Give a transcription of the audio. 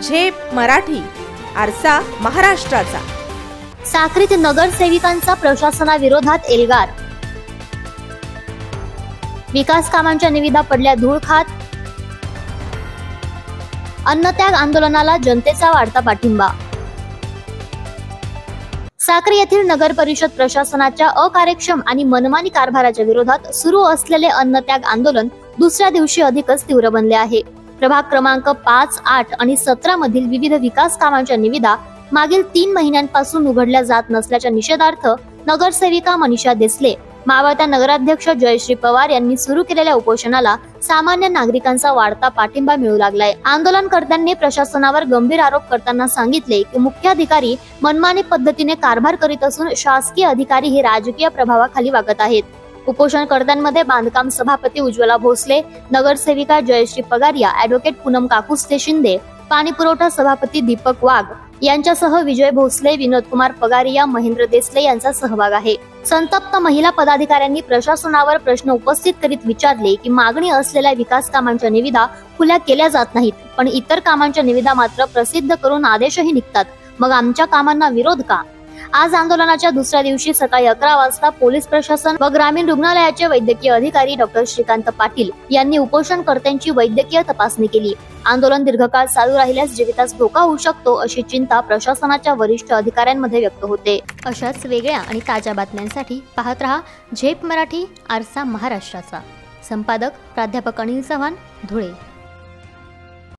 झेप मराठी, आरसा महाराष्ट्राचा। साक्रीत नगरसेविकांचा प्रशासनाविरोधात एल्गार। विकास कामांच्या निविदा पडल्या धूळ खात। अन्नत्याग आंदोलनाला जनतेचा वाढता पाठिंबा। साक्री येथील नगर परिषद प्रशासनाच्या अकार्यक्षम आणि मनमानी कारभाराच्या विरोधात सुरू असलेले अन्नत्याग आंदोलन दुसऱ्या दिवशी अधिकच तीव्र बनले आहे। प्रभाग क्रमांक 5, 8 आणि 17 मधील विविध विकास कामांच्या निविदा मागील 3 महिन्यांपासून उघडल्या जात नसल्याच्या निषेधार्थ नगरसेविका मनीषा देसले, मावळत्या नगराध्यक्ष जयश्री पवार यांनी सुरू केलेल्या उपोषणाला सामान्य नागरिकांचा वाढता पाठिंबा मिळू लागलाय। आंदोलनकर्त्यांनी प्रशासनावर गंभीर आरोप करताना सांगितले की मुख्याधिकारी मनमानी पद्धतीने कारभार करीत असून शासकीय अधिकारी हे राजकीय प्रभावाखाली वागत आहेत। उपोषणकर्त्यांमध्ये बांधकाम सभापती उज्ज्वला भोसले, नगरसेविका जयश्री पगारिया, ॲडव्होकेट पूनम काकुस्ते शिंदे, पाणी पुरवठा सभापती दीपक वाघ यांच्यासह विजय भोसले, विनोद कुमार पगारिया, महेंद्र देसले यांचा सहभाग आहे। संतप्त महिला पदाधिकाऱ्यांनी प्रशासनावर प्रश्न उपस्थित करीत विचारले की मागणी असलेल्या विकास कामांच्या निविदा खुल्या केल्या जात नाहीत, पण इतर कामांच्या निविदा मात्र प्रसिद्ध करून आदेशही निघतात, मग आमच्या कामांना विरोध का? आज आंदोलनाच्या दुसऱ्या दिवशी सकाळी 11 वाजता पोलीस प्रशासन व ग्रामीण रुग्णालयाचे वैद्यकीय अधिकारी डॉक्टर श्रीकांत पाटील यांनी उपोषणकर्त्यांची वैद्यकीय तपासणी केली। आंदोलन दीर्घकाळ चालू राहिल्यास जीवितास धोका होऊ शकतो अशी चिंता प्रशासनाच्या वरिष्ठ अधिकाऱ्यांमध्ये व्यक्त होते। अशाच वेगळ्या आणि ताज्या बातम्यांसाठी पाहत रहा झेप मराठी, आरसा महाराष्ट्राचा। संपादक प्राध्यापक अनिल चव्हाण, धुळे।